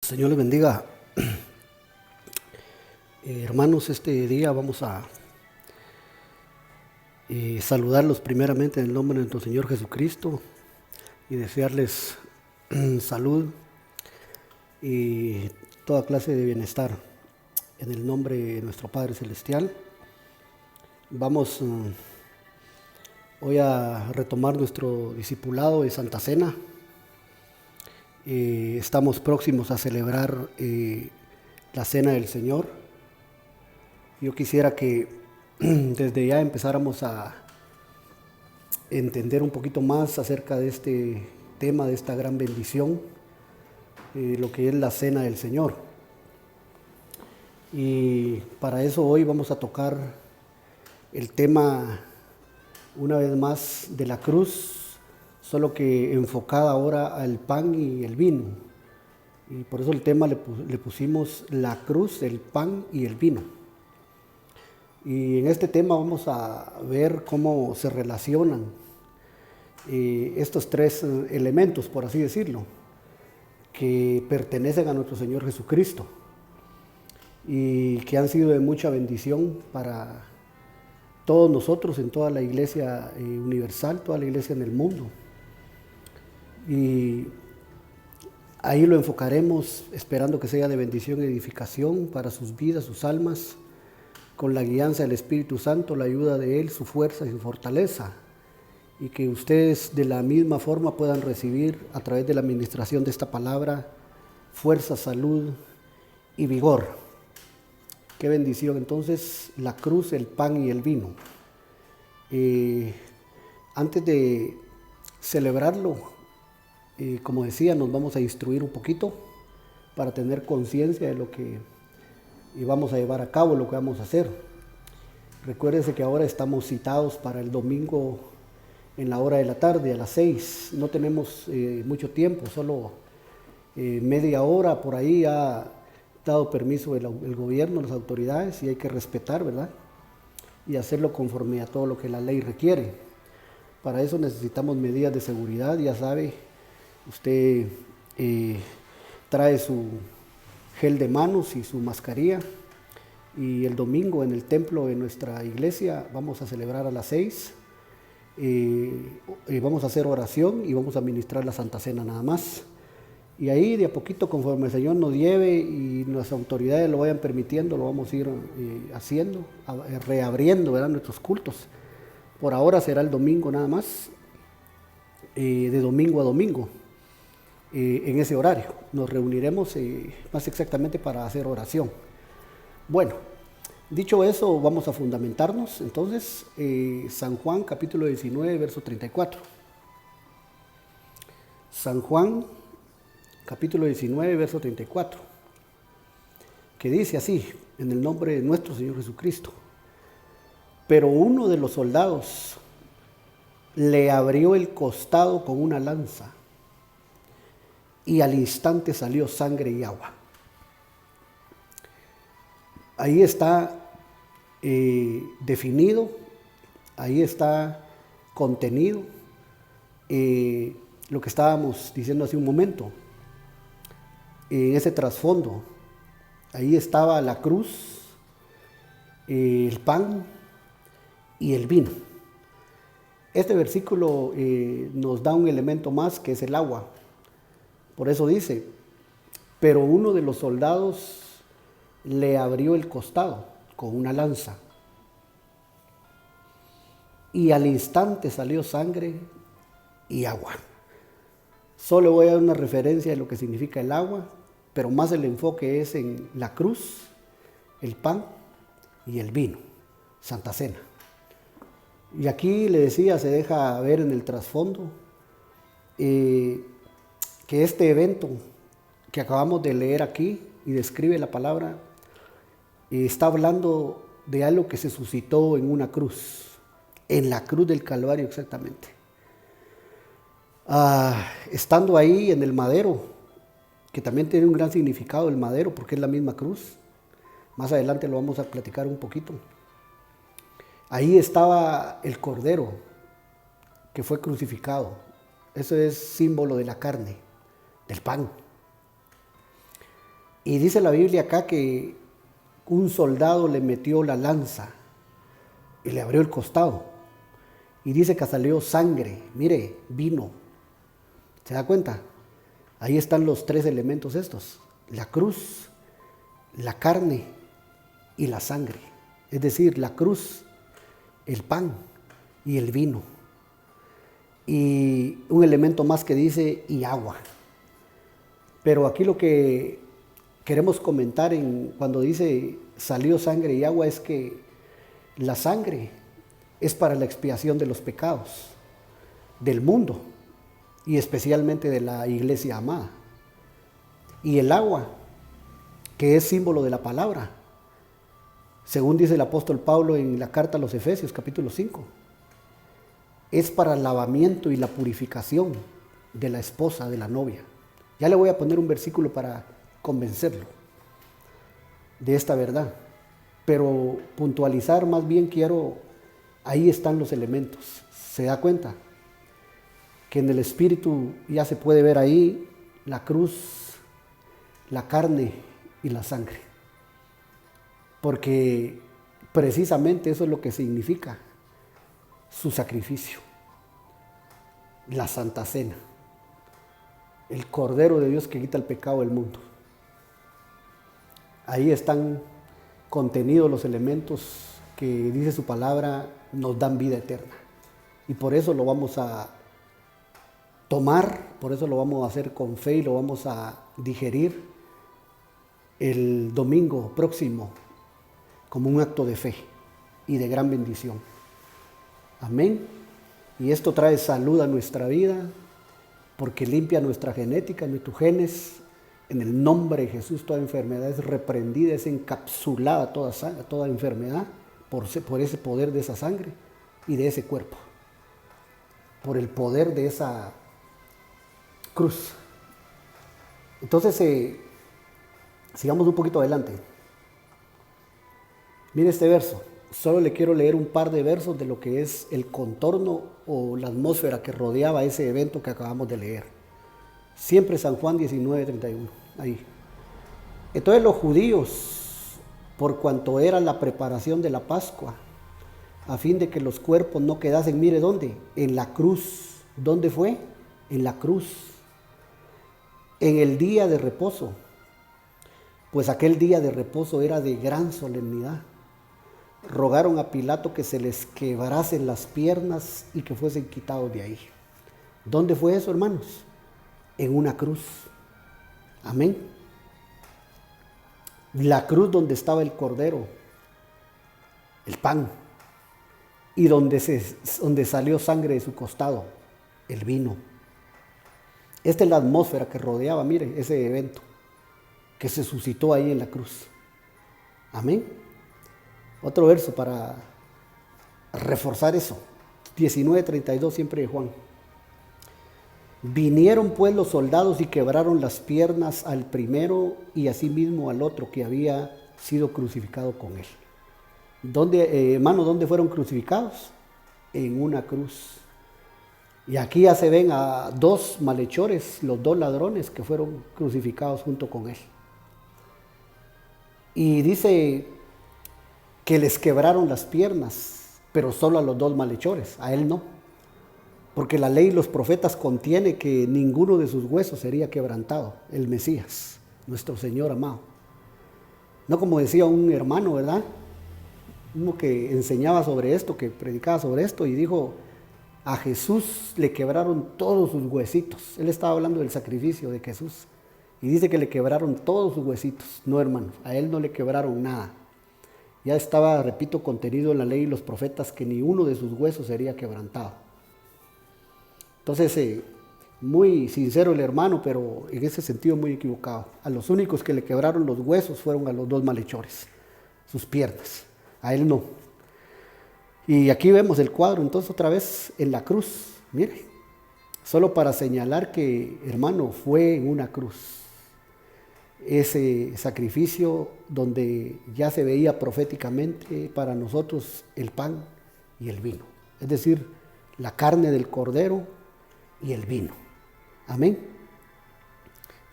Señor les bendiga. Hermanos, este día vamos a saludarlos primeramente en el nombre de nuestro Señor Jesucristo y desearles salud y toda clase de bienestar en el nombre de nuestro Padre Celestial. Vamos hoy a retomar nuestro discipulado de Santa Cena. Estamos próximos a celebrar la Cena del Señor. Yo quisiera que desde ya empezáramos a entender un poquito más acerca de este tema, de esta gran bendición, lo que es la Cena del Señor. Y para eso hoy vamos a tocar el tema una vez más de la cruz, solo que enfocada ahora al pan y el vino. Y por eso el tema le pusimos la cruz, el pan y el vino. Y en este tema vamos a ver cómo se relacionan estos tres elementos, por así decirlo, que pertenecen a nuestro Señor Jesucristo y que han sido de mucha bendición para todos nosotros en toda la iglesia universal, toda la iglesia en el mundo. Y ahí lo enfocaremos esperando que sea de bendición y edificación para sus vidas, sus almas, con la guianza del Espíritu Santo, la ayuda de Él, su fuerza y su fortaleza, y que ustedes de la misma forma puedan recibir a través de la administración de esta palabra fuerza, salud y vigor. Qué bendición. Entonces, la cruz, el pan y el vino. Antes de celebrarlo, como decía, nos vamos a instruir un poquito para tener conciencia de lo que vamos a llevar a cabo, lo que vamos a hacer. Recuérdense que ahora estamos citados para el domingo en la hora de la tarde, a las 6. No tenemos mucho tiempo, solo media hora. Por ahí ha dado permiso el gobierno, las autoridades, y hay que respetar, ¿verdad? Y hacerlo conforme a todo lo que la ley requiere. Para eso necesitamos medidas de seguridad. Ya sabe, usted trae su gel de manos y su mascarilla, y el domingo en el templo de nuestra iglesia vamos a celebrar a las 6. Vamos a hacer oración y vamos a ministrar la Santa Cena nada más. Y ahí de a poquito, conforme el Señor nos lleve y las autoridades lo vayan permitiendo, lo vamos a ir haciendo, reabriendo, ¿verdad?, nuestros cultos. Por ahora será el domingo nada más, de domingo a domingo, en ese horario. Nos reuniremos más exactamente para hacer oración. Bueno, dicho eso, vamos a fundamentarnos. Entonces, San Juan capítulo 19, verso 34. San Juan capítulo 19, verso 34, que dice así, en el nombre de nuestro Señor Jesucristo: pero uno de los soldados le abrió el costado con una lanza, y al instante salió sangre y agua. Ahí está definido, ahí está contenido lo que estábamos diciendo hace un momento. En ese trasfondo, ahí estaba la cruz, el pan y el vino. Este versículo nos da un elemento más, que es el agua. Por eso dice: pero uno de los soldados le abrió el costado con una lanza, y al instante salió sangre y agua. Solo voy a dar una referencia de lo que significa el agua, pero más el enfoque es en la cruz, el pan y el vino, Santa Cena. Y aquí le decía, se deja ver en el trasfondo que este evento que acabamos de leer aquí y describe la palabra, está hablando de algo que se suscitó en una cruz, en la cruz del Calvario exactamente. Estando ahí en el madero, que también tiene un gran significado el madero porque es la misma cruz. Más adelante lo vamos a platicar un poquito. Ahí estaba el cordero que fue crucificado. Eso es símbolo de la carne, del pan. Y dice la Biblia acá que un soldado le metió la lanza y le abrió el costado. Y dice que salió sangre, mire, vino. ¿Se da cuenta? Ahí están los tres elementos estos: la cruz, la carne y la sangre. Es decir, la cruz, el pan y el vino. Y un elemento más que dice, y agua. Pero aquí lo que queremos comentar cuando dice salió sangre y agua es que la sangre es para la expiación de los pecados del mundo y especialmente de la iglesia amada. Y el agua, que es símbolo de la palabra, según dice el apóstol Pablo en la carta a los Efesios, capítulo 5, es para el lavamiento y la purificación de la esposa, de la novia. Ya le voy a poner un versículo para convencerlo de esta verdad, pero puntualizar más bien quiero, ahí están los elementos. ¿Se da cuenta? Que en el espíritu ya se puede ver ahí la cruz, la carne y la sangre, porque precisamente eso es lo que significa su sacrificio, la Santa Cena, el Cordero de Dios que quita el pecado del mundo. Ahí están contenidos los elementos que dice su palabra nos dan vida eterna. Y por eso lo vamos a tomar, por eso lo vamos a hacer con fe y lo vamos a digerir el domingo próximo como un acto de fe y de gran bendición. Amén. Y esto trae salud a nuestra vida porque limpia nuestra genética, nuestros genes. En el nombre de Jesús toda enfermedad es reprendida, es encapsulada toda enfermedad por ese poder de esa sangre y de ese cuerpo, por el poder de esa cruz. Entonces, sigamos un poquito adelante. Mire este verso. Solo le quiero leer un par de versos de lo que es el contorno o la atmósfera que rodeaba ese evento que acabamos de leer. Siempre San Juan 19:31. Ahí. Entonces los judíos, por cuanto era la preparación de la Pascua, a fin de que los cuerpos no quedasen, mire dónde, en la cruz. ¿Dónde fue? En la cruz. En el día de reposo. Pues aquel día de reposo era de gran solemnidad. Rogaron a Pilato que se les quebrasen las piernas y que fuesen quitados de ahí. ¿Dónde fue eso, hermanos? En una cruz. Amén. La cruz donde estaba el cordero, el pan, y donde salió sangre de su costado, el vino. Esta es la atmósfera que rodeaba, mire, ese evento que se suscitó ahí en la cruz. Amén. Otro verso para reforzar eso. 19:32, siempre de Juan. Vinieron pues los soldados y quebraron las piernas al primero y asimismo al otro que había sido crucificado con él. Hermano, ¿dónde fueron crucificados? En una cruz. Y aquí ya se ven a dos malhechores, los dos ladrones que fueron crucificados junto con él. Y dice que les quebraron las piernas, pero solo a los dos malhechores, a él no. Porque la ley y los profetas contiene que ninguno de sus huesos sería quebrantado, el Mesías, nuestro Señor amado. No como decía un hermano, ¿verdad? Uno que enseñaba sobre esto, que predicaba sobre esto y dijo, a Jesús le quebraron todos sus huesitos. Él estaba hablando del sacrificio de Jesús y dice que le quebraron todos sus huesitos. No, hermano, a él no le quebraron nada. Ya estaba, repito, contenido en la ley y los profetas que ni uno de sus huesos sería quebrantado. Entonces, muy sincero el hermano, pero en ese sentido muy equivocado. A los únicos que le quebraron los huesos fueron a los dos malhechores, sus piernas. A él no. Y aquí vemos el cuadro, entonces otra vez en la cruz. Mire, solo para señalar que, hermano, fue en una cruz. Ese sacrificio donde ya se veía proféticamente para nosotros el pan y el vino. Es decir, la carne del cordero y el vino. Amén.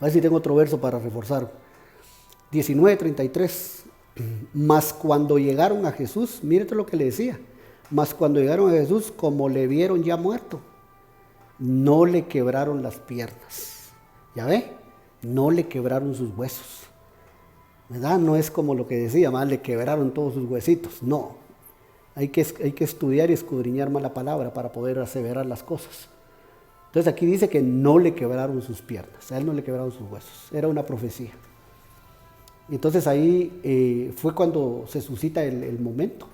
A ver si tengo otro verso para reforzar. 19:33. Mas cuando llegaron a Jesús, mírate lo que le decía, mas cuando llegaron a Jesús, como le vieron ya muerto, no le quebraron las piernas. ¿Ya ve? No le quebraron sus huesos. ¿Verdad? No es como lo que decía, más le quebraron todos sus huesitos. No. Hay que estudiar y escudriñar más la palabra para poder aseverar las cosas. Entonces aquí dice que no le quebraron sus piernas, a él no le quebraron sus huesos. Era una profecía. Entonces ahí fue cuando se suscita el momento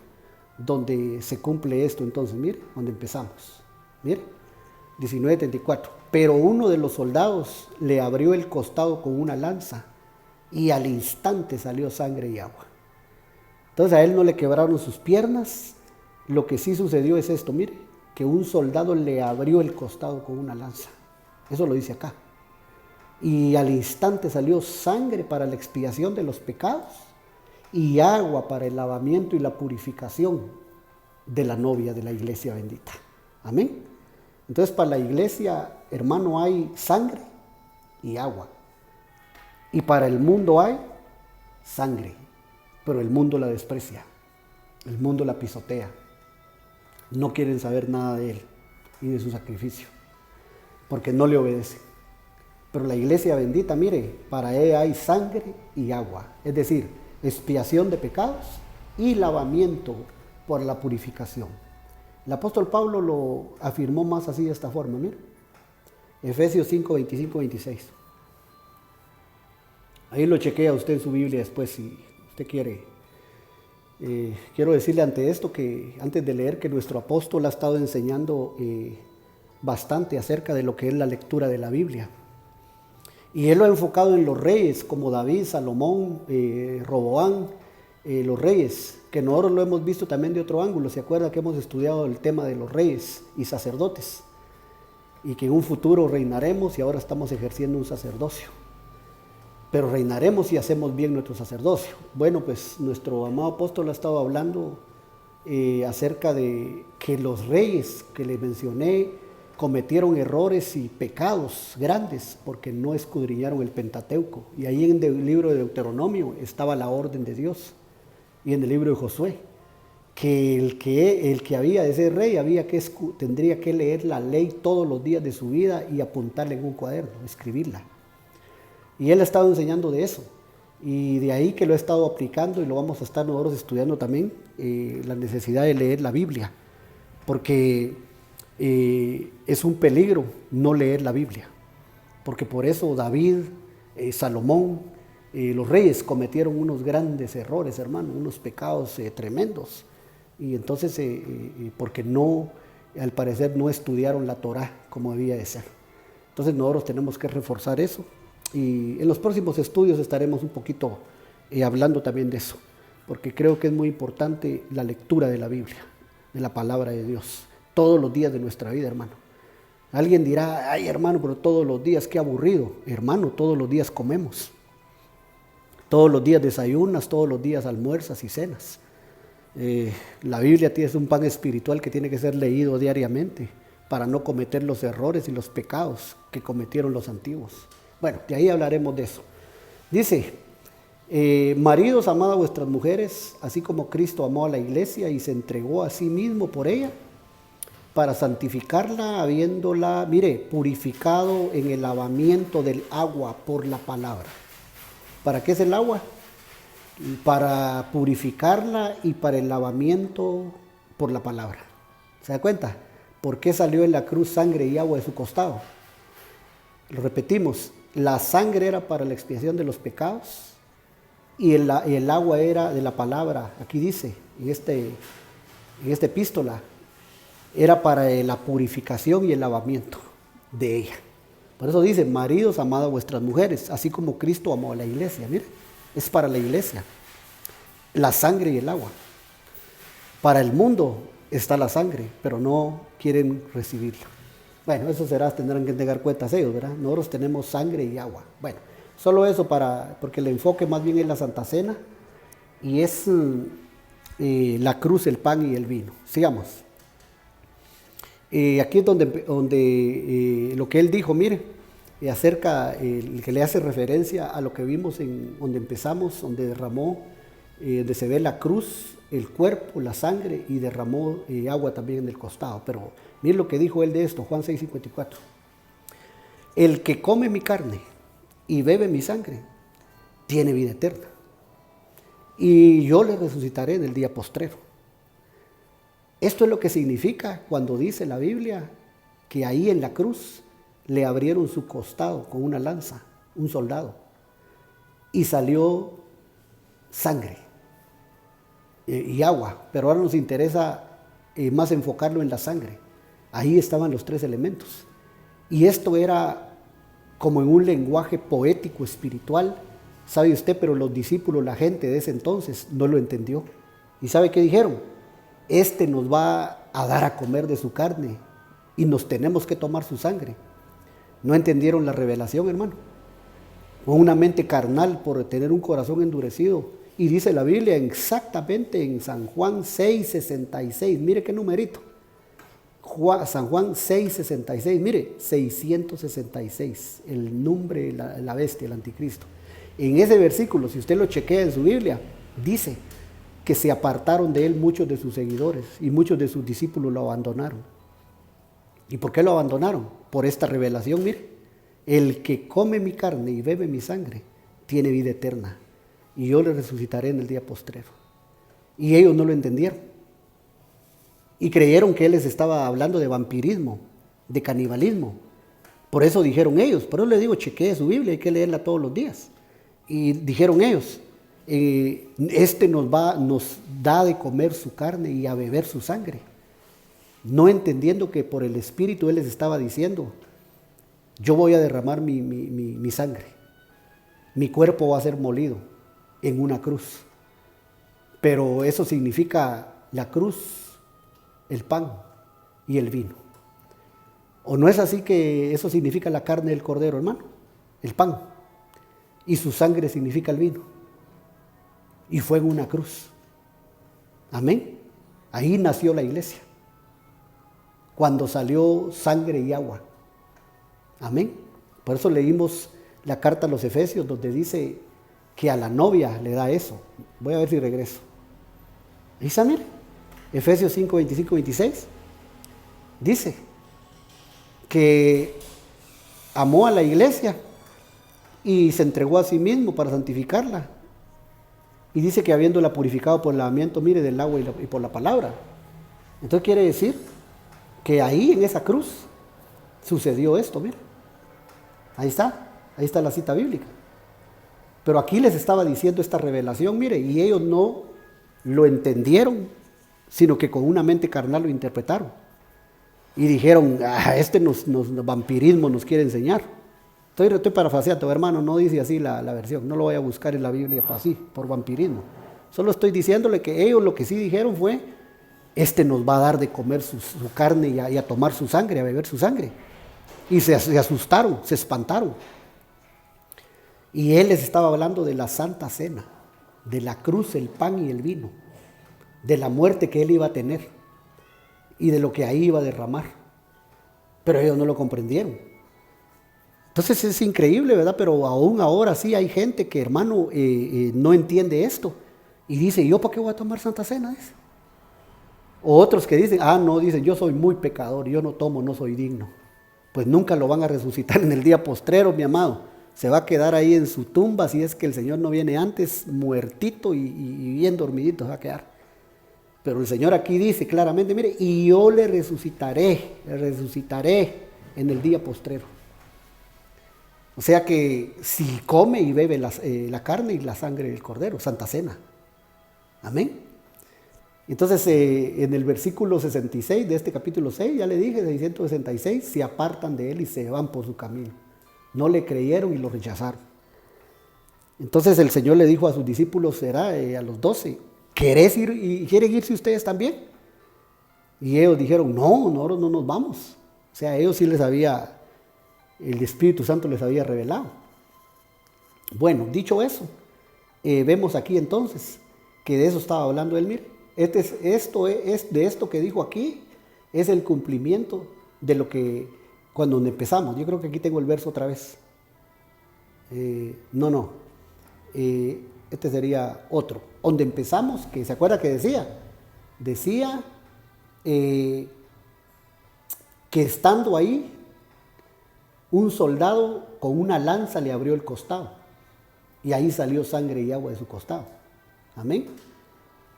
donde se cumple esto. Entonces, mire, donde empezamos. Mire, 19:34. Pero uno de los soldados le abrió el costado con una lanza y al instante salió sangre y agua. Entonces a él no le quebraron sus piernas. Lo que sí sucedió es esto, mire, que un soldado le abrió el costado con una lanza. Eso lo dice acá. Y al instante salió sangre para la expiación de los pecados y agua para el lavamiento y la purificación de la novia de la iglesia bendita. Amén. Entonces para la iglesia, hermano, hay sangre y agua. Y para el mundo hay sangre, pero el mundo la desprecia, el mundo la pisotea. No quieren saber nada de él y de su sacrificio, porque no le obedecen. Pero la iglesia bendita, mire, para ella hay sangre y agua, es decir, expiación de pecados y lavamiento por la purificación. El apóstol Pablo lo afirmó más así de esta forma, mire, Efesios 5:25-26. Ahí lo chequea usted en su Biblia después si usted quiere. Quiero decirle ante esto que antes de leer que nuestro apóstol ha estado enseñando bastante acerca de lo que es la lectura de la Biblia. Y él lo ha enfocado en los reyes como David, Salomón, Roboán, los reyes, que nosotros lo hemos visto también de otro ángulo. ¿Se acuerda que hemos estudiado el tema de los reyes y sacerdotes? Y que en un futuro reinaremos y ahora estamos ejerciendo un sacerdocio. Pero reinaremos si hacemos bien nuestro sacerdocio. Bueno, pues nuestro amado apóstol ha estado hablando acerca de que los reyes que les mencioné cometieron errores y pecados grandes porque no escudriñaron el Pentateuco. Y ahí en el libro de Deuteronomio estaba la orden de Dios. Y en el libro de Josué, que el que había de ser rey tendría que leer la ley todos los días de su vida y apuntarla en un cuaderno, escribirla. Y él ha estado enseñando de eso. Y de ahí que lo he estado aplicando y lo vamos a estar nosotros estudiando también, la necesidad de leer la Biblia. Porque es un peligro no leer la Biblia. Porque por eso David, Salomón, los reyes cometieron unos grandes errores, hermano, unos pecados tremendos. Y entonces, porque al parecer no estudiaron la Torá como debía de ser. Entonces nosotros tenemos que reforzar eso. Y en los próximos estudios estaremos un poquito hablando también de eso, porque creo que es muy importante la lectura de la Biblia, de la palabra de Dios, todos los días de nuestra vida, hermano. Alguien dirá, ay hermano, pero todos los días, qué aburrido. Hermano, todos los días comemos, todos los días desayunas, todos los días almuerzas y cenas. La Biblia es un pan espiritual que tiene que ser leído diariamente para no cometer los errores y los pecados que cometieron los antiguos. Bueno, de ahí hablaremos de eso. Dice, maridos, amad a vuestras mujeres, así como Cristo amó a la iglesia y se entregó a sí mismo por ella, para santificarla, habiéndola, mire, purificado en el lavamiento del agua por la palabra. ¿Para qué es el agua? Para purificarla y para el lavamiento por la palabra. ¿Se da cuenta? ¿Por qué salió en la cruz sangre y agua de su costado? Lo repetimos. La sangre era para la expiación de los pecados y el agua era de la palabra. Aquí dice, en esta epístola, era para la purificación y el lavamiento de ella. Por eso dice, maridos, amad a vuestras mujeres, así como Cristo amó a la iglesia. Mire, es para la iglesia, la sangre y el agua. Para el mundo está la sangre, pero no quieren recibirla. Bueno, eso tendrán que entregar cuentas ellos, ¿verdad? Nosotros tenemos sangre y agua. Bueno, solo eso porque el enfoque más bien es la Santa Cena y es la cruz, el pan y el vino. Sigamos. Aquí es donde lo que él dijo, mire, acerca, el que le hace referencia a lo que vimos en donde empezamos, donde derramó, donde se ve la cruz, el cuerpo, la sangre, y derramó agua también en el costado. Pero miren lo que dijo él de esto, Juan 6:54. El que come mi carne y bebe mi sangre, tiene vida eterna, y yo le resucitaré en el día postrero. Esto es lo que significa cuando dice la Biblia que ahí en la cruz le abrieron su costado con una lanza, un soldado, y salió sangre y agua. Pero ahora nos interesa más enfocarlo en la sangre. Ahí estaban los tres elementos. Y esto era como en un lenguaje poético, espiritual, sabe usted, pero los discípulos, la gente de ese entonces, no lo entendió. ¿Y sabe qué dijeron? Este nos va a dar a comer de su carne y nos tenemos que tomar su sangre. No entendieron la revelación, hermano. Con una mente carnal por tener un corazón endurecido. Y dice la Biblia exactamente en San Juan 6:66. Mire qué numerito. San Juan 6:66. Mire, 666. El nombre, la bestia, el anticristo. En ese versículo, si usted lo chequea en su Biblia, dice que se apartaron de él muchos de sus seguidores y muchos de sus discípulos lo abandonaron. ¿Y por qué lo abandonaron? Por esta revelación, mire. El que come mi carne y bebe mi sangre tiene vida eterna, y yo le resucitaré en el día postrero. Y ellos no lo entendieron. Y creyeron que él les estaba hablando de vampirismo, de canibalismo. Por eso dijeron ellos, por eso les digo, chequee su Biblia, hay que leerla todos los días. Y dijeron ellos, este nos da de comer su carne y a beber su sangre. No entendiendo que por el Espíritu él les estaba diciendo, yo voy a derramar mi sangre, mi cuerpo va a ser molido en una cruz. Pero eso significa la cruz, el pan y el vino. ¿O no es así que eso significa la carne del cordero, hermano? El pan. Y su sangre significa el vino. Y fue en una cruz. Amén. Ahí nació la iglesia. Cuando salió sangre y agua. Amén. Por eso leímos la carta a los Efesios, donde dice que a la novia le da eso. Voy a ver si regreso. Ahí está, mire. Efesios 5, 25, 26. Dice que amó a la iglesia y se entregó a sí mismo para santificarla. Y dice que habiéndola purificado por el lavamiento, mire, del agua y por la palabra. Entonces quiere decir que ahí en esa cruz sucedió esto, mire. Ahí está la cita bíblica. Pero aquí les estaba diciendo esta revelación, mire, y ellos no lo entendieron, sino que con una mente carnal lo interpretaron. Y dijeron, vampirismo nos quiere enseñar. Estoy parafraseando, hermano, no dice así la versión, no lo voy a buscar en la Biblia así, por vampirismo. Solo estoy diciéndole que ellos lo que sí dijeron fue, nos va a dar de comer su carne y a tomar su sangre, a beber su sangre. Y se asustaron, se espantaron. Y él les estaba hablando de la Santa Cena, de la cruz, el pan y el vino, de la muerte que él iba a tener y de lo que ahí iba a derramar. Pero ellos no lo comprendieron. Entonces es increíble, ¿verdad? Pero aún ahora sí hay gente que, hermano, no entiende esto. Y dice, ¿yo para qué voy a tomar Santa Cena? O otros que dicen, dicen, yo soy muy pecador, yo no tomo, no soy digno. Pues nunca lo van a resucitar en el día postrero, mi amado. Se va a quedar ahí en su tumba, si es que el Señor no viene antes, muertito y bien dormidito se va a quedar. Pero el Señor aquí dice claramente, mire, y yo le resucitaré en el día postrero. O sea que si come y bebe la carne y la sangre del cordero, Santa Cena. Amén. Entonces en el versículo 66 de este capítulo 6, ya le dije, 666, se apartan de él y se van por su camino. No le creyeron y lo rechazaron. Entonces el Señor le dijo a sus discípulos, a los 12, ¿quieren irse ustedes también? Y ellos dijeron, no, nosotros no nos vamos. O sea, ellos sí el Espíritu Santo les había revelado. Bueno, dicho eso, vemos aquí entonces que de eso estaba hablando él. Mire, de esto que dijo aquí es el cumplimiento de lo que Cuando empezamos, yo creo que aquí tengo el verso otra vez. Este sería otro. Donde empezamos, que se acuerda que decía que estando ahí, un soldado con una lanza le abrió el costado y ahí salió sangre y agua de su costado. Amén.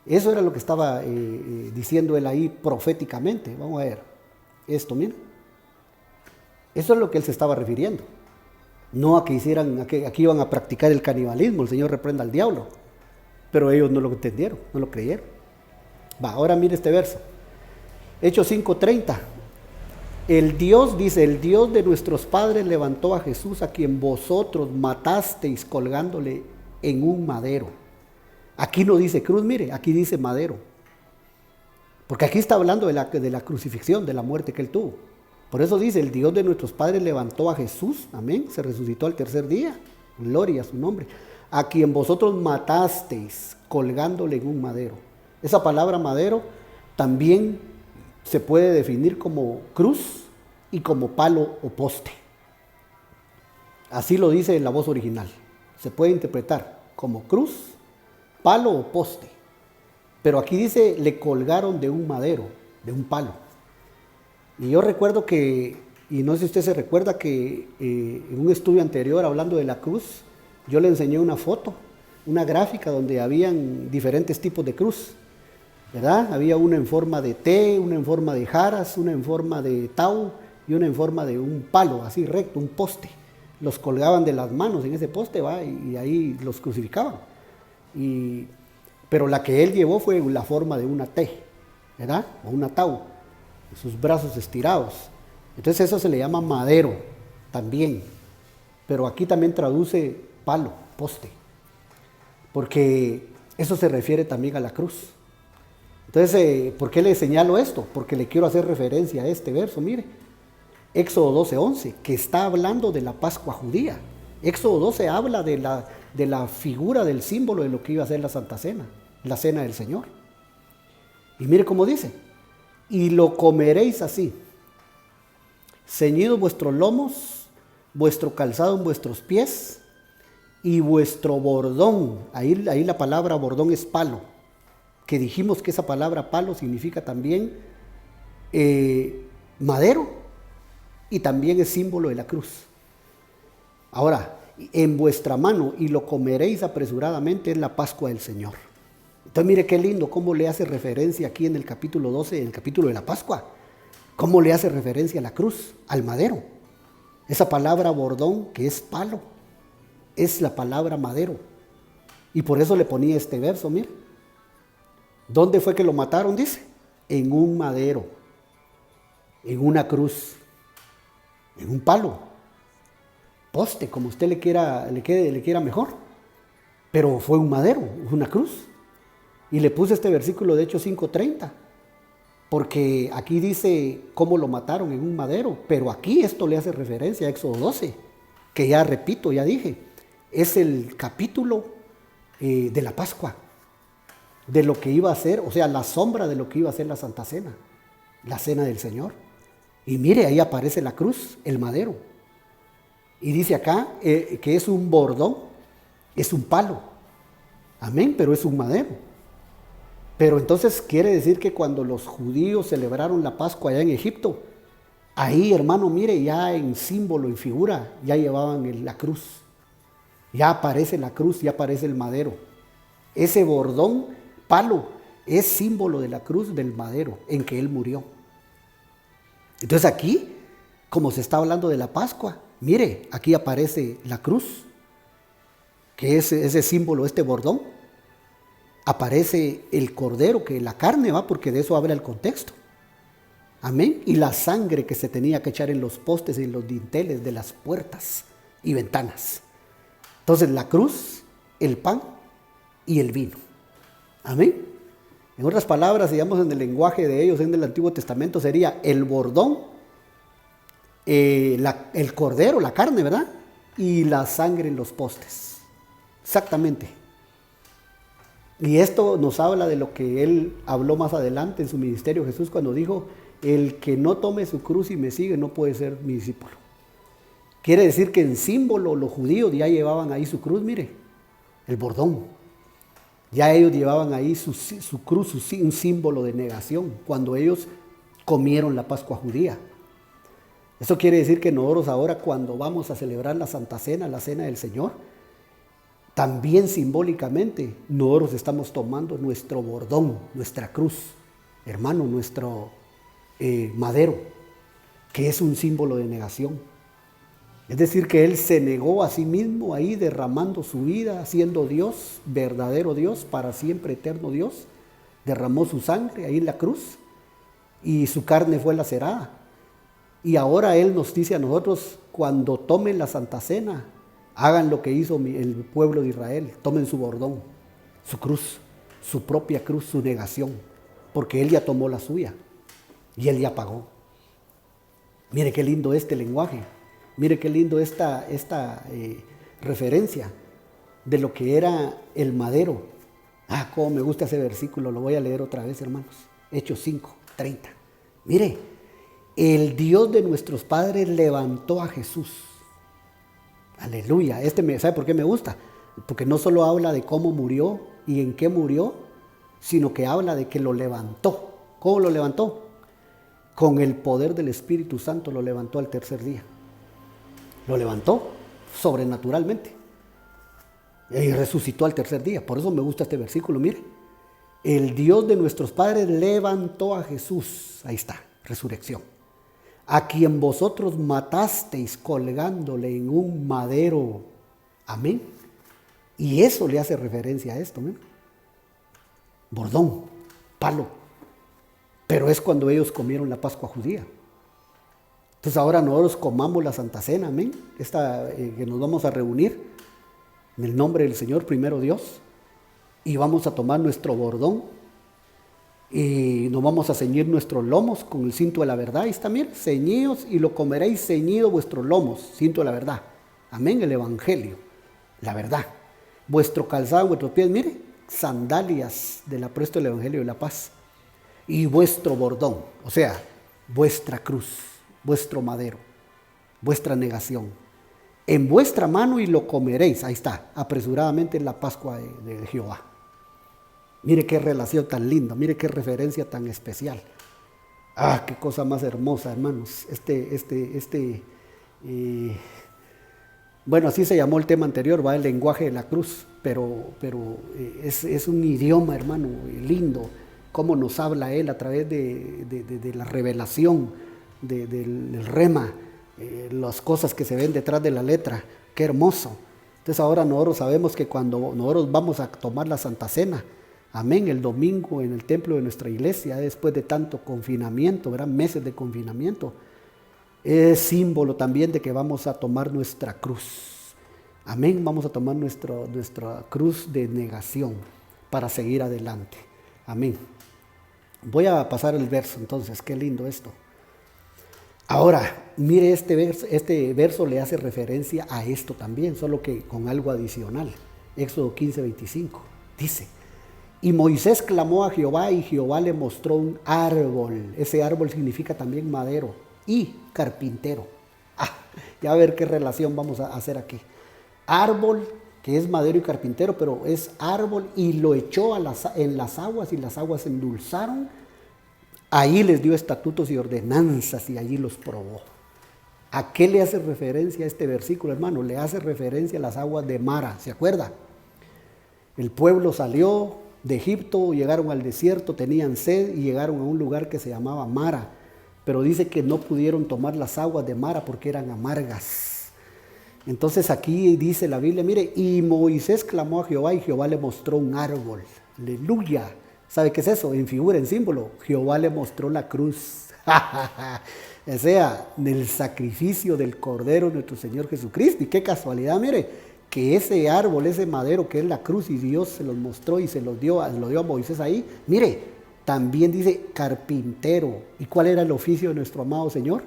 Eso era lo que estaba diciendo él ahí proféticamente. Vamos a ver esto, miren. Eso es lo que él se estaba refiriendo. No a que aquí iban a practicar el canibalismo, el Señor reprenda al diablo. Pero ellos no lo entendieron, no lo creyeron. Ahora mire este verso. Hechos 5:30. El Dios de nuestros padres levantó a Jesús, a quien vosotros matasteis colgándole en un madero. Aquí no dice cruz, mire, aquí dice madero. Porque aquí está hablando de la crucifixión, de la muerte que él tuvo. Por eso dice, el Dios de nuestros padres levantó a Jesús, amén, se resucitó al tercer día, gloria a su nombre, a quien vosotros matasteis colgándole en un madero. Esa palabra madero también se puede definir como cruz y como palo o poste. Así lo dice en la voz original. Se puede interpretar como cruz, palo o poste. Pero aquí dice, le colgaron de un madero, de un palo. Y yo recuerdo que, y no sé si usted se recuerda que en un estudio anterior hablando de la cruz, yo le enseñé una foto, una gráfica donde habían diferentes tipos de cruz, ¿verdad? Había una en forma de T, una en forma de jaras, una en forma de tau y una en forma de un palo, así recto, un poste. Los colgaban de las manos en ese poste, ¿va? Y ahí los crucificaban. Pero la que él llevó fue la forma de una T, ¿verdad? O una tau, sus brazos estirados. Entonces eso se le llama madero también, pero aquí también traduce palo, poste, porque eso se refiere también a la cruz. Entonces, ¿por qué le señalo esto? Porque le quiero hacer referencia a este verso, mire, Éxodo 12:11, que está hablando de la Pascua judía. Éxodo 12 habla de la figura, del símbolo de lo que iba a ser la Santa Cena, la Cena del Señor. Y mire cómo dice, y lo comeréis así, ceñidos vuestros lomos, vuestro calzado en vuestros pies y vuestro bordón. Ahí la palabra bordón es palo, que dijimos que esa palabra palo significa también madero y también es símbolo de la cruz. Ahora, en vuestra mano y lo comeréis apresuradamente es la Pascua del Señor. Entonces mire qué lindo cómo le hace referencia aquí en el capítulo 12, en el capítulo de la Pascua. Cómo le hace referencia a la cruz, al madero. Esa palabra bordón, que es palo, es la palabra madero. Y por eso le ponía este verso, mire. ¿Dónde fue que lo mataron? Dice, en un madero, en una cruz, en un palo, poste, como usted le quiera mejor. Pero fue un madero, una cruz. Y le puse este versículo de Hechos 5:30, porque aquí dice cómo lo mataron en un madero, pero aquí esto le hace referencia a Éxodo 12, que ya repito, ya dije, es el capítulo de la Pascua, de lo que iba a ser, o sea, la sombra de lo que iba a ser la Santa Cena, la Cena del Señor. Y mire, ahí aparece la cruz, el madero. Y dice acá que es un bordón, es un palo. Amén, pero es un madero. Pero entonces quiere decir que cuando los judíos celebraron la Pascua allá en Egipto, ahí, hermano, mire, ya en símbolo, en figura, ya llevaban la cruz. Ya aparece la cruz, ya aparece el madero. Ese bordón, palo, es símbolo de la cruz del madero en que él murió. Entonces aquí, como se está hablando de la Pascua, mire, aquí aparece la cruz, que es ese símbolo, este bordón. Aparece el cordero, que la carne va, porque de eso habla el contexto. Amén. Y la sangre que se tenía que echar en los postes y en los dinteles de las puertas y ventanas. Entonces la cruz, el pan y el vino. Amén. En otras palabras, digamos en el lenguaje de ellos en el Antiguo Testamento, sería el bordón, el cordero, la carne, ¿verdad? Y la sangre en los postes. Exactamente. Y esto nos habla de lo que él habló más adelante en su ministerio, Jesús, cuando dijo, el que no tome su cruz y me sigue no puede ser mi discípulo. Quiere decir que en símbolo los judíos ya llevaban ahí su cruz, mire, el bordón. Ya ellos llevaban ahí su cruz, un símbolo de negación, cuando ellos comieron la Pascua judía. Eso quiere decir que nosotros ahora, cuando vamos a celebrar la Santa Cena, la Cena del Señor, también simbólicamente nosotros estamos tomando nuestro bordón, nuestra cruz, hermano, nuestro madero, que es un símbolo de negación. Es decir, que Él se negó a sí mismo ahí, derramando su vida, siendo Dios, verdadero Dios, para siempre eterno Dios. Derramó su sangre ahí en la cruz y su carne fue lacerada. Y ahora Él nos dice a nosotros, cuando tomen la Santa Cena, hagan lo que hizo el pueblo de Israel, tomen su bordón, su cruz, su propia cruz, su negación, porque Él ya tomó la suya y Él ya pagó. Mire qué lindo este lenguaje. Mire qué lindo esta referencia de lo que era el madero. Cómo me gusta ese versículo, lo voy a leer otra vez, hermanos. Hechos 5:30. Mire, el Dios de nuestros padres levantó a Jesús. Aleluya. ¿Sabe por qué me gusta? Porque no solo habla de cómo murió y en qué murió, sino que habla de que lo levantó. ¿Cómo lo levantó? Con el poder del Espíritu Santo lo levantó al tercer día. Lo levantó sobrenaturalmente y resucitó al tercer día. Por eso me gusta este versículo, mire. El Dios de nuestros padres levantó a Jesús, ahí está, resurrección, a quien vosotros matasteis colgándole en un madero. Amén. Y eso le hace referencia a esto, ¿no? Bordón, palo. Pero es cuando ellos comieron la Pascua judía. Entonces ahora nosotros comamos la Santa Cena, amén. Que nos vamos a reunir en el nombre del Señor, primero Dios, y vamos a tomar nuestro bordón y nos vamos a ceñir nuestros lomos con el cinto de la verdad. Ahí está, mire, ceñidos y lo comeréis ceñido vuestros lomos, cinto de la verdad. Amén, el Evangelio, la verdad. Vuestro calzado en vuestros pies, mire, sandalias del apresto del Evangelio de la paz. Y vuestro bordón, o sea, vuestra cruz, vuestro madero, vuestra negación, en vuestra mano y lo comeréis. Ahí está, apresuradamente en la Pascua de Jehová. Mire qué relación tan linda, mire qué referencia tan especial. Qué cosa más hermosa, hermanos. Bueno, así se llamó el tema anterior, el lenguaje de la cruz, pero es un idioma, hermano, lindo, cómo nos habla Él a través de la revelación, del rema, las cosas que se ven detrás de la letra. Qué hermoso. Entonces ahora nosotros sabemos que cuando nosotros vamos a tomar la Santa Cena, amén, el domingo en el templo de nuestra iglesia, después de tanto confinamiento, ¿verdad? Meses de confinamiento, es símbolo también de que vamos a tomar nuestra cruz. Amén, vamos a tomar nuestra cruz de negación para seguir adelante. Amén. Voy a pasar el verso entonces, qué lindo esto. Ahora, mire este verso le hace referencia a esto también, solo que con algo adicional. Éxodo 15:25, dice: y Moisés clamó a Jehová y Jehová le mostró un árbol. Ese árbol significa también madero y carpintero. Ya a ver qué relación vamos a hacer aquí. Árbol, que es madero y carpintero, pero es árbol, y lo echó en las aguas, y las aguas se endulzaron. Ahí les dio estatutos y ordenanzas y allí los probó. ¿A qué le hace referencia este versículo, hermano? Le hace referencia a las aguas de Mara, ¿se acuerda? El pueblo salió de Egipto, llegaron al desierto, tenían sed y llegaron a un lugar que se llamaba Mara. Pero dice que no pudieron tomar las aguas de Mara porque eran amargas. Entonces aquí dice la Biblia, mire, y Moisés clamó a Jehová y Jehová le mostró un árbol. Aleluya. ¿Sabe qué es eso? En figura, en símbolo. Jehová le mostró la cruz. O sea, del sacrificio del Cordero nuestro Señor Jesucristo. Y qué casualidad, mire, que ese árbol, ese madero que es la cruz, y Dios se los mostró y se lo dio a Moisés ahí. Mire, también dice carpintero. ¿Y cuál era el oficio de nuestro amado Señor?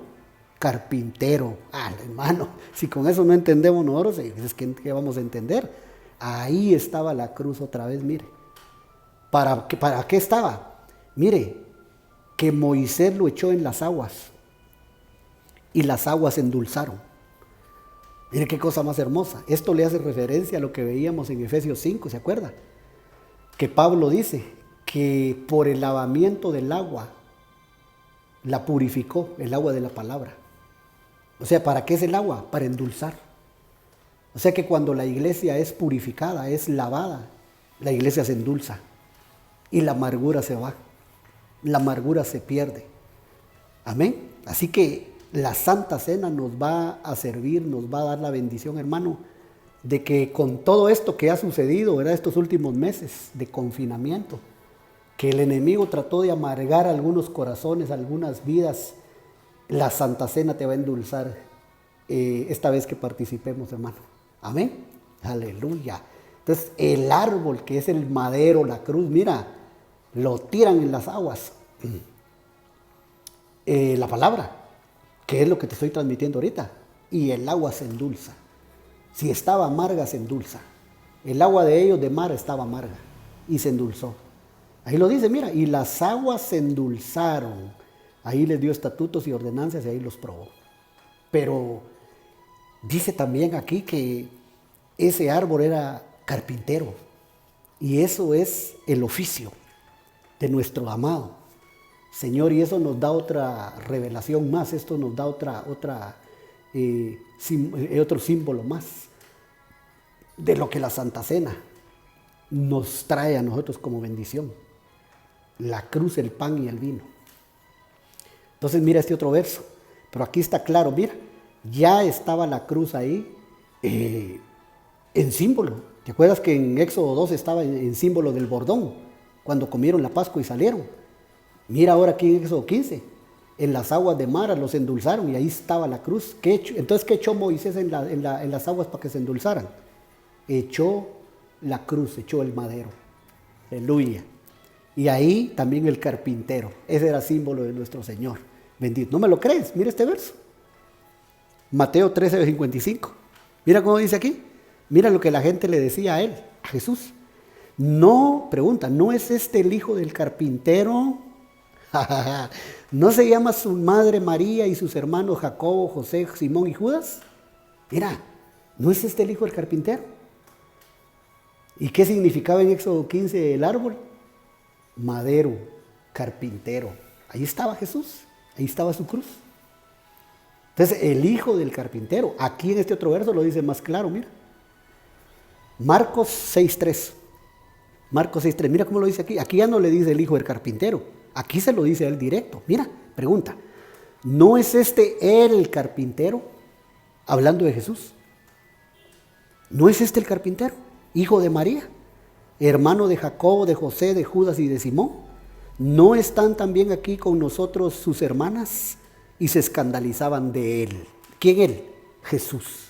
Carpintero. Hermano, si con eso no entendemos nosotros, ¿qué vamos a entender? Ahí estaba la cruz otra vez, mire. ¿Para qué estaba? Mire, que Moisés lo echó en las aguas y las aguas se endulzaron. Mire qué cosa más hermosa. Esto le hace referencia a lo que veíamos en Efesios 5, ¿se acuerda? Que Pablo dice que por el lavamiento del agua la purificó, el agua de la palabra. O sea, ¿para qué es el agua? Para endulzar. O sea que cuando la iglesia es purificada, es lavada, la iglesia se endulza y la amargura se va, la amargura se pierde. Amén. Así que la Santa Cena nos va a servir, nos va a dar la bendición, hermano, de que con todo esto que ha sucedido, ¿verdad? Estos últimos meses de confinamiento, que el enemigo trató de amargar algunos corazones, algunas vidas, la Santa Cena te va a endulzar esta vez que participemos, hermano. Amén. Aleluya. Entonces, el árbol que es el madero, la cruz, mira, lo tiran en las aguas. La palabra, que es lo que te estoy transmitiendo ahorita, y el agua se endulza. Si estaba amarga, se endulza. El agua de ellos de mar estaba amarga y se endulzó. Ahí lo dice, mira, y las aguas se endulzaron. Ahí les dio estatutos y ordenanzas y ahí los probó. Pero dice también aquí que ese árbol era carpintero. Y eso es el oficio de nuestro amado Señor. Y eso nos da otra revelación más. Esto nos da otro símbolo más de lo que la Santa Cena nos trae a nosotros como bendición. La cruz, el pan y el vino. Entonces mira este otro verso. Pero aquí está claro, mira. Ya estaba la cruz ahí en símbolo. ¿Te acuerdas que en Éxodo 2 estaba en símbolo del bordón? Cuando comieron la Pascua y salieron. Mira ahora aquí en Éxodo 15. En las aguas de Mara los endulzaron y ahí estaba la cruz. Entonces, ¿qué echó Moisés en las aguas para que se endulzaran? Echó la cruz, echó el madero. Aleluya. Y ahí también el carpintero. Ese era símbolo de nuestro Señor. Bendito. ¿No me lo crees? Mira este verso. Mateo 13:55. Mira cómo dice aquí. Mira lo que la gente le decía a él, a Jesús. No, pregunta, ¿no es este el hijo del carpintero? ¿No se llama su madre María y sus hermanos Jacobo, José, Simón y Judas? Mira, ¿no es este el hijo del carpintero? ¿Y qué significaba en Éxodo 15 el árbol? Madero, carpintero. Ahí estaba Jesús, ahí estaba su cruz. Entonces, el hijo del carpintero, aquí en este otro verso lo dice más claro, mira. Marcos 6:3. Marcos 6:3, mira cómo lo dice aquí. Aquí ya no le dice el hijo del carpintero, aquí se lo dice a él directo. Mira, pregunta, ¿no es este el carpintero? Hablando de Jesús. ¿No es este el carpintero? Hijo de María, hermano de Jacobo, de José, de Judas y de Simón. ¿No están también aquí con nosotros sus hermanas? Y se escandalizaban de él. ¿Quién él? Jesús,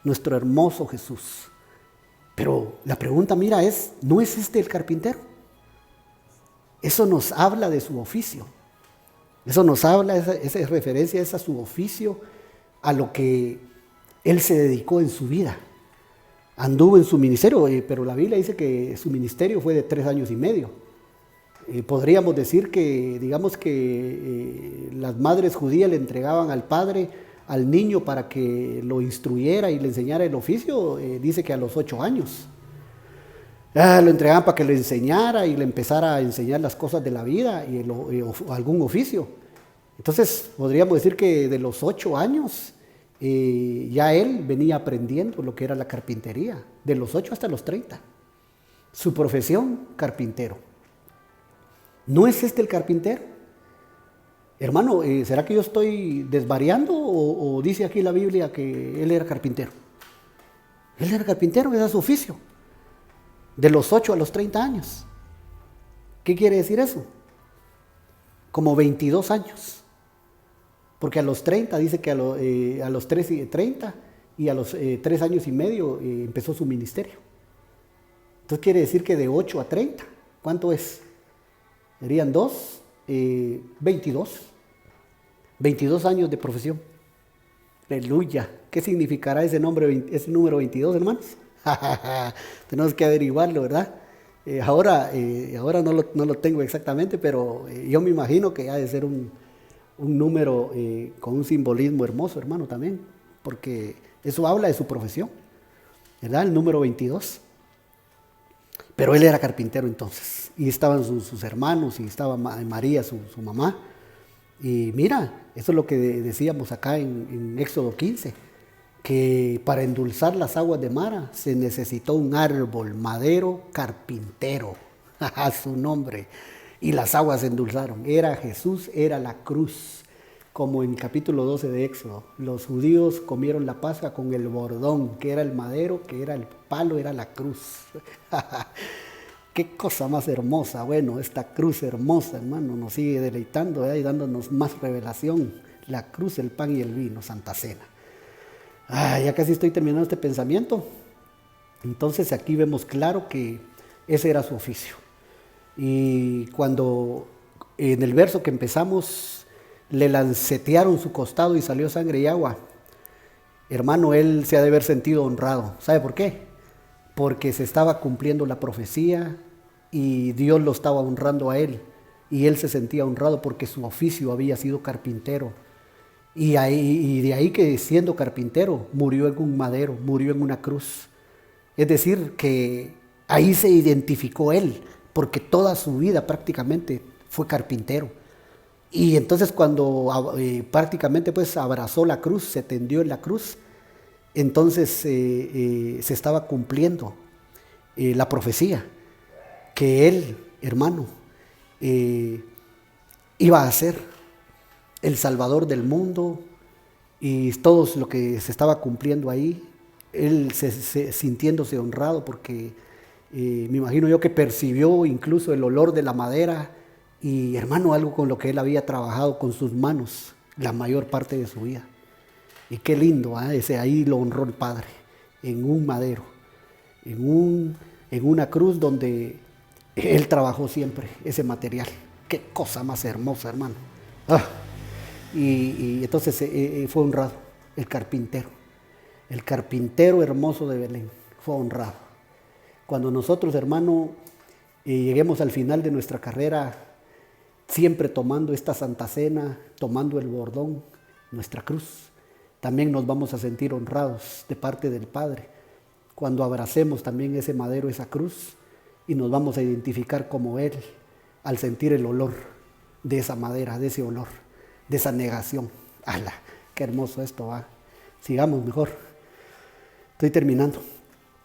nuestro hermoso Jesús. Pero la pregunta, mira, ¿no es este el carpintero? Eso nos habla de su oficio. Eso nos habla, esa referencia es a su oficio, a lo que él se dedicó en su vida. Anduvo en su ministerio, pero la Biblia dice que su ministerio fue de 3 años y medio. Podríamos decir que, digamos que las madres judías le entregaban al padre, al niño, para que lo instruyera y le enseñara el oficio, dice que a los 8 años. Lo entregaban para que lo enseñara y le empezara a enseñar las cosas de la vida y algún oficio. Entonces podríamos decir que de los 8 años ya él venía aprendiendo lo que era la carpintería, de los 8 hasta los 30. Su profesión, carpintero. ¿No es este el carpintero? Hermano, ¿será que yo estoy desvariando o dice aquí la Biblia que él era carpintero? Él era carpintero, era su oficio. De los 8 a los 30 años. ¿Qué quiere decir eso? Como 22 años. Porque a los 30 dice que a los 30 y a los 3 años y medio empezó su ministerio. Entonces quiere decir que de 8 a 30, ¿cuánto es? Serían 22. 22 años de profesión. Aleluya. ¿Qué significará ese número 22, hermanos? Tenemos que averiguarlo, ¿verdad? Ahora no lo tengo exactamente, pero yo me imagino que ha de ser un número con un simbolismo hermoso, hermano, también, porque eso habla de su profesión, ¿verdad? El número 22. Pero él era carpintero entonces, y estaban sus hermanos, y estaba María, su mamá. Y mira, eso es lo que decíamos acá en Éxodo 15, que para endulzar las aguas de Mara se necesitó un árbol, madero, carpintero, a su nombre, y las aguas se endulzaron. Era Jesús, era la cruz, como en el capítulo 12 de Éxodo. Los judíos comieron la Pascua con el bordón, que era el madero, que era el palo, era la cruz. Qué cosa más hermosa. Bueno, esta cruz hermosa, hermano, nos sigue deleitando y dándonos más revelación. La cruz, el pan y el vino, Santa Cena. Ya casi estoy terminando este pensamiento. Entonces aquí vemos claro que ese era su oficio. Y cuando en el verso que empezamos le lancetearon su costado y salió sangre y agua, hermano, él se ha de haber sentido honrado. ¿Sabe por qué? Porque se estaba cumpliendo la profecía y Dios lo estaba honrando a él. Y él se sentía honrado porque su oficio había sido carpintero. Y de ahí que siendo carpintero murió en un madero, murió en una cruz. Es decir, que ahí se identificó él, porque toda su vida prácticamente fue carpintero. Y entonces cuando prácticamente pues abrazó la cruz, se tendió en la cruz, entonces se estaba cumpliendo la profecía que él, hermano, iba a ser el Salvador del mundo, y todo lo que se estaba cumpliendo ahí, él sintiéndose honrado porque me imagino yo que percibió incluso el olor de la madera y, hermano, algo con lo que él había trabajado con sus manos la mayor parte de su vida. Y qué lindo, ahí lo honró el Padre, en un madero, en una cruz donde él trabajó siempre ese material. Qué cosa más hermosa, hermano. Y entonces fue honrado el carpintero hermoso de Belén, fue honrado. Cuando nosotros, hermano, lleguemos al final de nuestra carrera, siempre tomando esta Santa Cena, tomando el bordón, nuestra cruz, también nos vamos a sentir honrados de parte del Padre, cuando abracemos también ese madero, esa cruz, y nos vamos a identificar como Él, al sentir el olor de esa madera, de ese olor, de esa negación. ¡Hala! ¡Qué hermoso esto va! Sigamos mejor. Estoy terminando.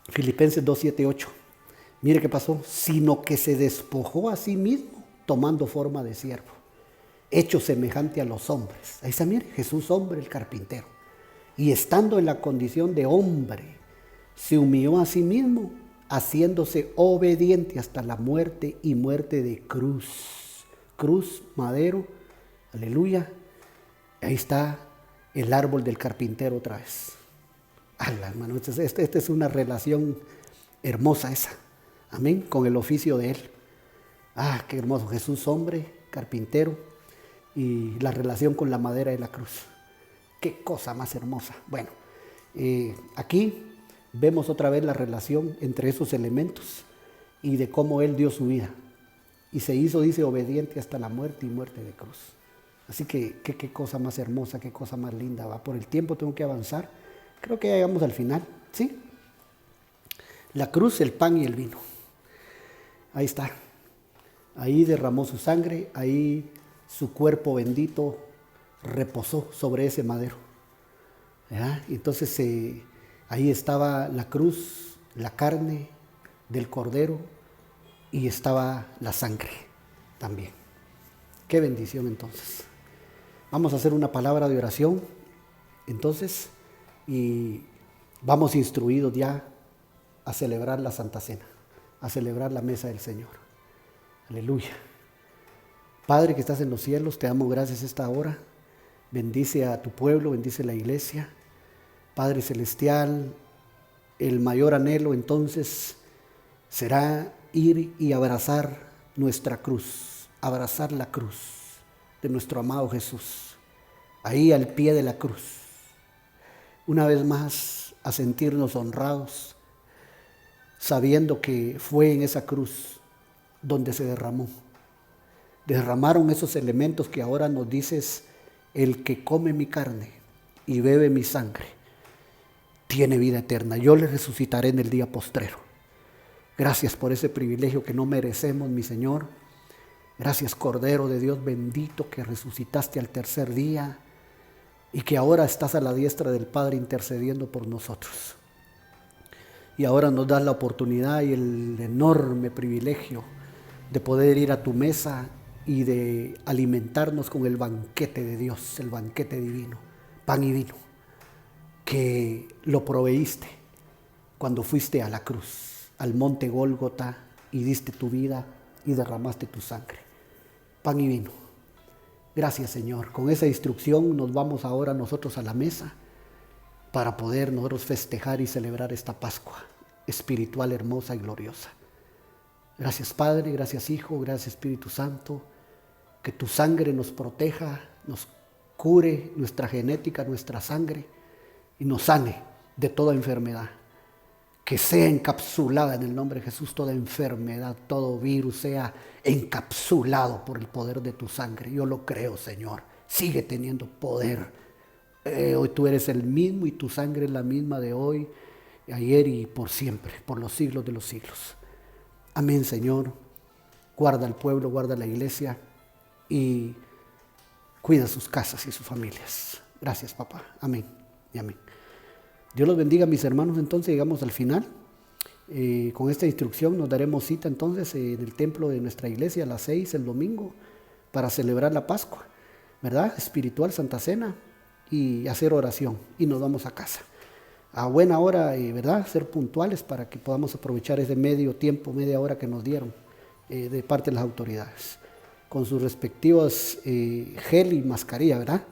Filipenses 2, 7, 8. Mire qué pasó. Sino que se despojó a sí mismo, tomando forma de siervo, hecho semejante a los hombres. Ahí está, mire, Jesús hombre, el carpintero. Y estando en la condición de hombre, se humilló a sí mismo, haciéndose obediente hasta la muerte y muerte de cruz. Cruz, madero, aleluya. Ahí está el árbol del carpintero otra vez. ¡Hala, hermano! Esta es una relación hermosa esa. Amén, con el oficio de él. Qué hermoso. Jesús hombre, carpintero, y la relación con la madera de la cruz. Qué cosa más hermosa. Bueno, aquí vemos otra vez la relación entre esos elementos y de cómo él dio su vida. Y se hizo, dice, obediente hasta la muerte y muerte de cruz. Así que qué cosa más hermosa, qué cosa más linda. Va. Por el tiempo tengo que avanzar. Creo que ya llegamos al final. ¿Sí? La cruz, el pan y el vino. Ahí está. Ahí derramó su sangre, ahí su cuerpo bendito reposó sobre ese madero. ¿Ya? Entonces ahí estaba la cruz, la carne del cordero, y estaba la sangre también. Qué bendición entonces. Vamos a hacer una palabra de oración entonces y vamos instruidos ya a celebrar la Santa Cena, a celebrar la mesa del Señor. Aleluya. Padre que estás en los cielos, te damos gracias esta hora. Bendice a tu pueblo, bendice la iglesia. Padre celestial, el mayor anhelo entonces será ir y abrazar nuestra cruz, abrazar la cruz de nuestro amado Jesús, ahí al pie de la cruz. Una vez más a sentirnos honrados, sabiendo que fue en esa cruz donde se derramaron esos elementos que ahora nos dices: el que come mi carne y bebe mi sangre tiene vida eterna, yo le resucitaré en el día postrero. Gracias por ese privilegio que no merecemos, mi Señor. Gracias, Cordero de Dios bendito, que resucitaste al tercer día y que ahora estás a la diestra del Padre intercediendo por nosotros. Y ahora nos das la oportunidad y el enorme privilegio de poder ir a tu mesa y de alimentarnos con el banquete de Dios, el banquete divino, pan y vino, que lo proveíste cuando fuiste a la cruz, al monte Gólgota, y diste tu vida y derramaste tu sangre. Pan y vino. Gracias, Señor. Con esa instrucción nos vamos ahora nosotros a la mesa para poder nosotros festejar y celebrar esta Pascua espiritual, hermosa y gloriosa. Gracias, Padre, gracias, Hijo, gracias, Espíritu Santo. Que tu sangre nos proteja, nos cure nuestra genética, nuestra sangre, y nos sane de toda enfermedad. Que sea encapsulada en el nombre de Jesús toda enfermedad, todo virus sea encapsulado por el poder de tu sangre. Yo lo creo, Señor. Sigue teniendo poder. Hoy tú eres el mismo y tu sangre es la misma de hoy, ayer y por siempre, por los siglos de los siglos. Amén, Señor. Guarda al pueblo, guarda la iglesia y cuida sus casas y sus familias. Gracias, papá. Amén y amén. Dios los bendiga, mis hermanos. Entonces llegamos al final. Con esta instrucción nos daremos cita entonces en el templo de nuestra iglesia a las 6 el domingo para celebrar la Pascua, ¿verdad? Espiritual, Santa Cena, y hacer oración, y nos vamos a casa. A buena hora, ¿verdad? Ser puntuales para que podamos aprovechar ese medio tiempo, media hora que nos dieron de parte de las autoridades, con sus respectivos gel y mascarilla, ¿verdad?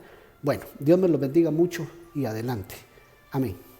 Bueno, Dios me los bendiga mucho y adelante. Amén.